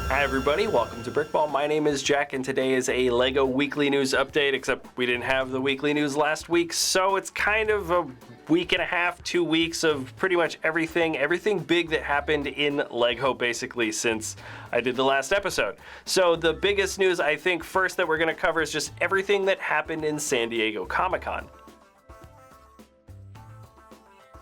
Hi everybody, welcome to BrickVault. My name is Jack and today is a LEGO weekly news update, except we didn't have the weekly news last week, so it's kind of a week and a half, 2 weeks of pretty much everything big that happened in LEGO basically since I did the last episode. So the biggest news I think first that we're going to cover is just everything that happened in San Diego Comic-Con.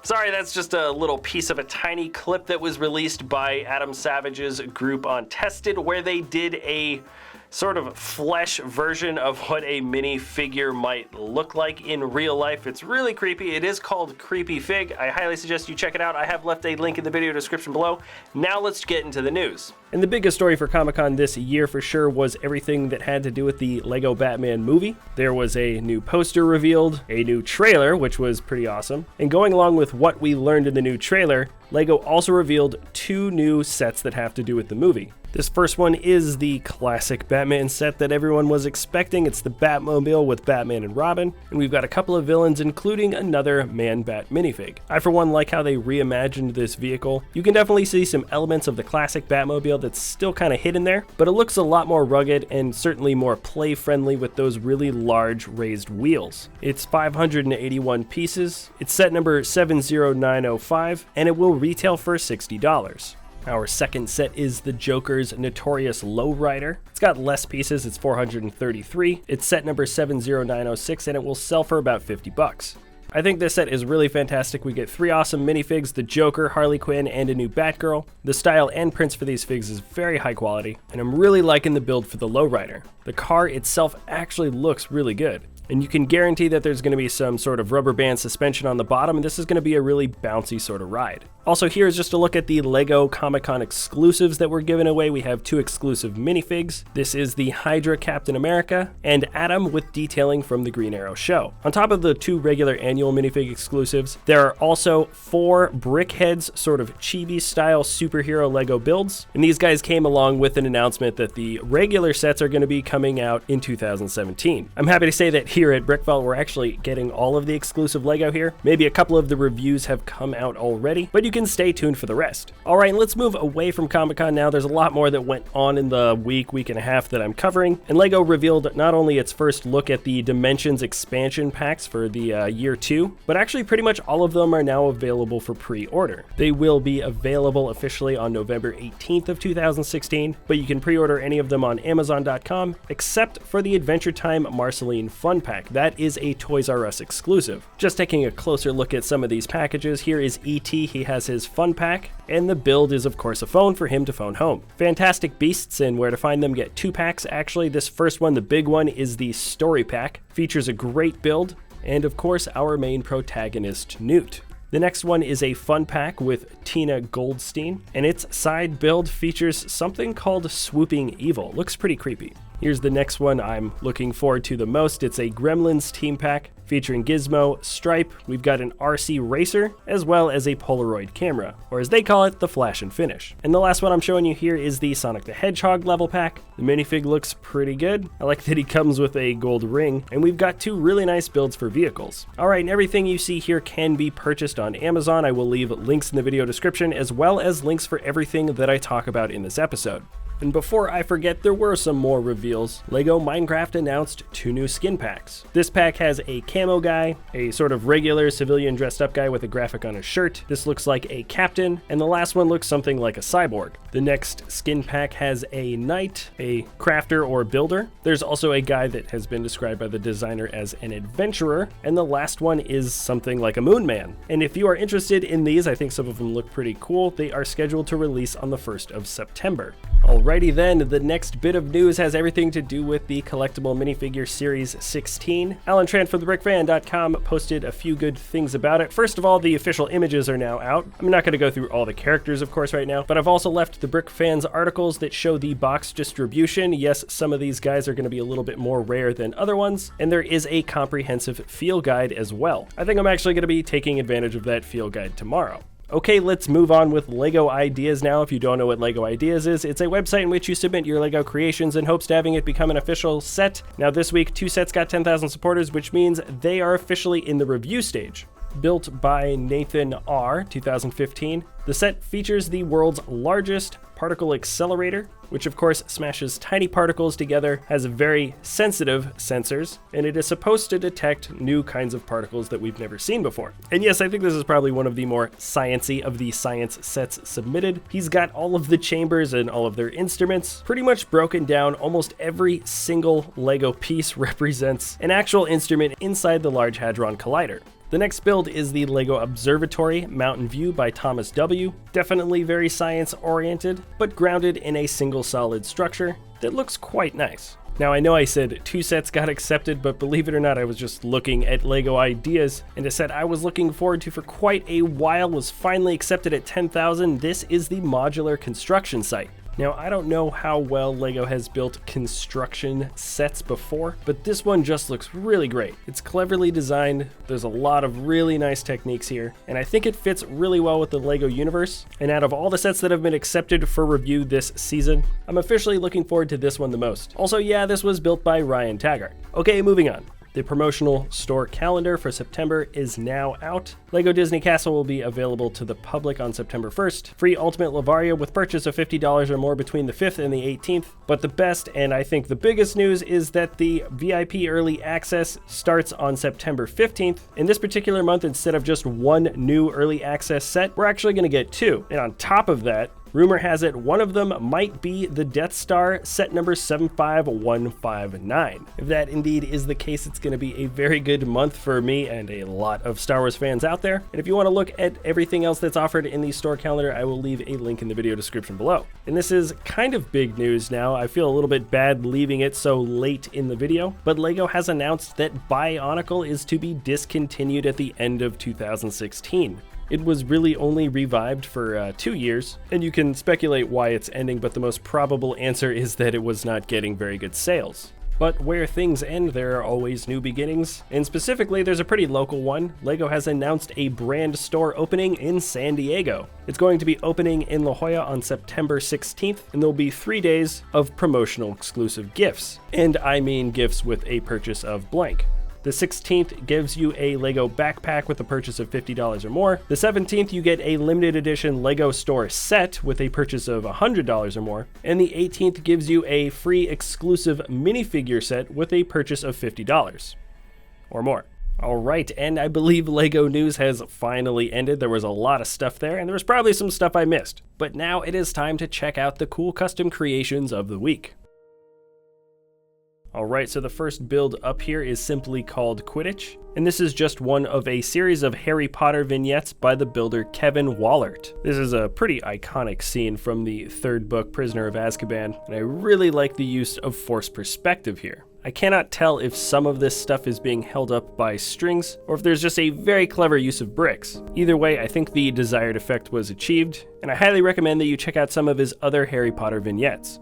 Sorry, that's just a little piece of a tiny clip that was released by Adam Savage's group on Tested, where they did a sort of flesh version of what a minifigure might look like in real life. It's really creepy. It is called Creepy Fig. I highly suggest you check it out. I have left a link in the video description below. Now let's get into the news. And the biggest story for Comic-Con this year for sure was everything that had to do with the LEGO Batman movie. There was a new poster revealed, a new trailer, which was pretty awesome. And going along with what we learned in the new trailer, LEGO also revealed 2 new sets that have to do with the movie. This first one is the classic Batman set that everyone was expecting. It's the Batmobile with Batman and Robin, and we've got a couple of villains, including another Man-Bat minifig. I, for one, like how they reimagined this vehicle. You can definitely see some elements of the classic Batmobile that's still kind of hidden there, but it looks a lot more rugged and certainly more play-friendly with those really large raised wheels. It's 581 pieces, it's set number 70905, and it will retail for $60. Our second set is the Joker's notorious lowrider. It's got less pieces, it's 433. It's set number 70906 and it will sell for about $50. I think this set is really fantastic. We get 3 awesome minifigs, the Joker, Harley Quinn, and a new Batgirl. The style and prints for these figs is very high quality, and I'm really liking the build for the lowrider. The car itself actually looks really good. And you can guarantee that there's going to be some sort of rubber band suspension on the bottom, and this is going to be a really bouncy sort of ride. Also, here is just a look at the LEGO Comic-Con exclusives that we're giving away. We have 2 exclusive minifigs. This is the Hydra Captain America and Atom with detailing from the Green Arrow show. On top of the 2 regular annual minifig exclusives, there are also 4 BrickHeads sort of chibi-style superhero LEGO builds, and these guys came along with an announcement that the regular sets are going to be coming out in 2017. I'm happy to say that here at BrickVault, we're actually getting all of the exclusive LEGO here. Maybe a couple of the reviews have come out already, but you can stay tuned for the rest. All right, let's move away from Comic-Con now. There's a lot more that went on in the week and a half that I'm covering, and LEGO revealed not only its first look at the Dimensions expansion packs for the year 2, but actually pretty much all of them are now available for pre-order. They will be available officially on November 18th of 2016, but you can pre-order any of them on Amazon.com, except for the Adventure Time Marceline Fun Pack. That is a Toys R Us exclusive. Just taking a closer look at some of these packages, here is E.T. He has his fun pack, and the build is of course a phone for him to phone home. Fantastic Beasts and Where to Find Them get 2 packs. Actually, this first one, the big one, is the Story Pack. Features a great build, and of course our main protagonist, Newt. The next one is a fun pack with Tina Goldstein, and its side build features something called Swooping Evil. Looks pretty creepy. Here's the next one I'm looking forward to the most. It's a Gremlins team pack featuring Gizmo, Stripe, we've got an RC Racer, as well as a Polaroid camera, or as they call it, the Flash and Finish. And the last one I'm showing you here is the Sonic the Hedgehog level pack. The minifig looks pretty good. I like that he comes with a gold ring, and we've got 2 really nice builds for vehicles. All right, and everything you see here can be purchased on Amazon. I will leave links in the video description, as well as links for everything that I talk about in this episode. And before I forget, there were some more reveals. LEGO Minecraft announced 2 new skin packs. This pack has a camo guy, a sort of regular civilian dressed up guy with a graphic on his shirt. This looks like a captain, and the last one looks something like a cyborg. The next skin pack has a knight, a crafter or builder. There's also a guy that has been described by the designer as an adventurer, and the last one is something like a moon man. And if you are interested in these, I think some of them look pretty cool. They are scheduled to release on the 1st of September. Alrighty then, the next bit of news has everything to do with the collectible minifigure series 16. Alan Tran from thebrickfan.com posted a few good things about it. First of all, the official images are now out. I'm not going to go through all the characters, of course, right now, but I've also left the Brick Fans articles that show the box distribution. Yes, some of these guys are going to be a little bit more rare than other ones, and there is a comprehensive feel guide as well. I think I'm actually going to be taking advantage of that feel guide tomorrow. Okay, let's move on with LEGO Ideas now. If you don't know what LEGO Ideas is, it's a website in which you submit your LEGO creations in hopes to having it become an official set. Now this week, 2 sets got 10,000 supporters, which means they are officially in the review stage. Built by Nathan R. 2015, the set features the world's largest particle accelerator, which of course smashes tiny particles together, has very sensitive sensors, and it is supposed to detect new kinds of particles that we've never seen before. And yes, I think this is probably one of the more sciencey of the science sets submitted. He's got all of the chambers and all of their instruments pretty much broken down. Almost every single Lego piece represents an actual instrument inside the Large Hadron Collider. The next build is the Lego Observatory Mountain View by Thomas W. Definitely very science-oriented, but grounded in a single solid structure that looks quite nice. Now, I know I said 2 sets got accepted, but believe it or not, I was just looking at Lego ideas, and a set I was looking forward to for quite a while was finally accepted at 10,000. This is the Modular construction site. Now, I don't know how well Lego has built construction sets before, but this one just looks really great. It's cleverly designed, there's a lot of really nice techniques here, and I think it fits really well with the Lego universe. And out of all the sets that have been accepted for review this season, I'm officially looking forward to this one the most. Also, yeah, this was built by Ryan Taggart. Okay, moving on. The promotional store calendar for September is now out. Lego Disney Castle will be available to the public on September 1st. Free Ultimate Lavaria with purchase of $50 or more between the 5th and the 18th. But the best, and I think the biggest news, is that the VIP Early Access starts on September 15th. In this particular month, instead of just one new Early Access set, we're actually going to get 2. And on top of that, rumor has it one of them might be the Death Star set number 75159. If that indeed is the case, it's going to be a very good month for me and a lot of Star Wars fans out there. And if you want to look at everything else that's offered in the store calendar, I will leave a link in the video description below. And this is kind of big news now. I feel a little bit bad leaving it so late in the video, but Lego has announced that Bionicle is to be discontinued at the end of 2016. It was really only revived for 2 years, and you can speculate why it's ending, but the most probable answer is that it was not getting very good sales. But where things end, there are always new beginnings, and specifically there's a pretty local one. Lego has announced a brand store opening in San Diego. It's going to be opening in La Jolla on September 16th, and there'll be 3 days of promotional exclusive gifts. And I mean gifts with a purchase of blank. The 16th gives you a Lego backpack with a purchase of $50 or more. The 17th, you get a limited edition Lego store set with a purchase of $100 or more. And the 18th gives you a free exclusive minifigure set with a purchase of $50 or more. All right, and I believe Lego news has finally ended. There was a lot of stuff there, and there was probably some stuff I missed. But now it is time to check out the cool custom creations of the week. Alright, so the first build up here is simply called Quidditch, and this is just one of a series of Harry Potter vignettes by the builder Kevin Wollert. This is a pretty iconic scene from the 3rd book, Prisoner of Azkaban, and I really like the use of forced perspective here. I cannot tell if some of this stuff is being held up by strings, or if there's just a very clever use of bricks. Either way, I think the desired effect was achieved, and I highly recommend that you check out some of his other Harry Potter vignettes.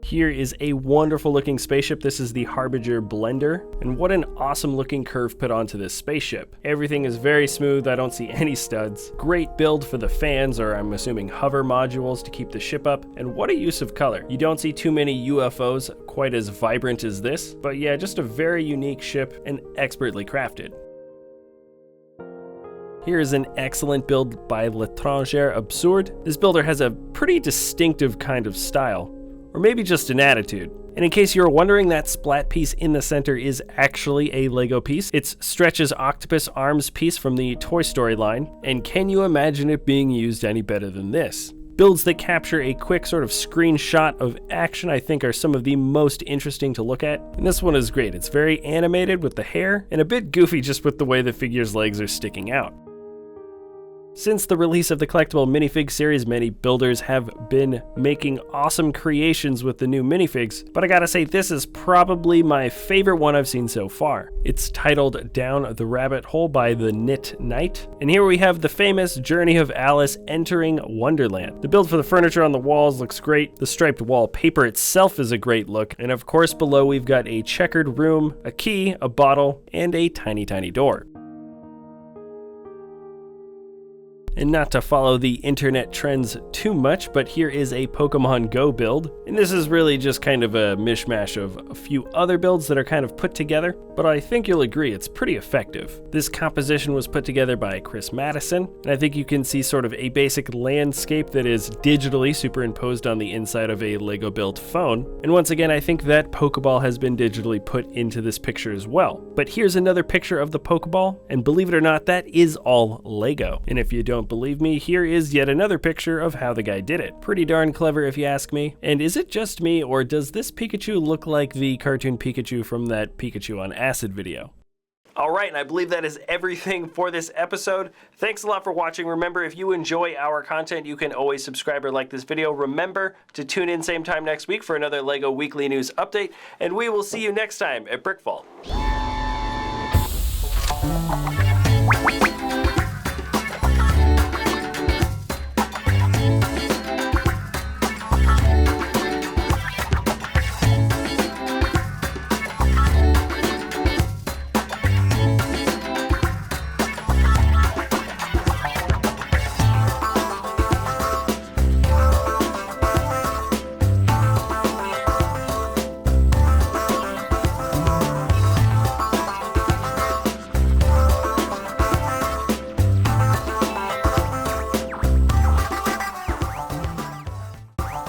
Here is a wonderful looking spaceship. This is the Harbinger Blender, and what an awesome looking curve put onto this spaceship. Everything is very smooth, I don't see any studs. Great build for the fans, or I'm assuming hover modules to keep the ship up, and what a use of color. You don't see too many UFOs quite as vibrant as this, but yeah, just a very unique ship and expertly crafted. Here is an excellent build by Letranger Absurde. This builder has a pretty distinctive kind of style, or maybe just an attitude. And in case you're wondering, that splat piece in the center is actually a Lego piece. It's Stretch's octopus arms piece from the Toy Story line, and can you imagine it being used any better than this? Builds that capture a quick sort of screenshot of action I think are some of the most interesting to look at, and this one is great. It's very animated with the hair, and a bit goofy just with the way the figure's legs are sticking out. Since the release of the collectible minifig series, many builders have been making awesome creations with the new minifigs, but I gotta say this is probably my favorite one I've seen so far. It's titled Down the Rabbit Hole by the Knit Knight, and here we have the famous Journey of Alice entering Wonderland. The build for the furniture on the walls looks great, the striped wallpaper itself is a great look, and of course below we've got a checkered room, a key, a bottle, and a tiny door. And not to follow the internet trends too much, but here is a Pokemon Go build. And this is really just kind of a mishmash of a few other builds that are kind of put together, but I think you'll agree it's pretty effective. This composition was put together by Chris Madison, and I think you can see sort of a basic landscape that is digitally superimposed on the inside of a Lego built phone. And once again, I think that Pokeball has been digitally put into this picture as well. But here's another picture of the Pokeball, and believe it or not, that is all Lego. And if you don't believe me, here is yet another picture of how the guy did it. Pretty darn clever if you ask me. And is it just me, or does this Pikachu look like the cartoon Pikachu from that Pikachu on Acid video? All right, and I believe that is everything for this episode. Thanks a lot for watching. Remember, if you enjoy our content, you can always subscribe or like this video. Remember to tune in same time next week for another LEGO Weekly News update, and we will see you next time at BrickVault.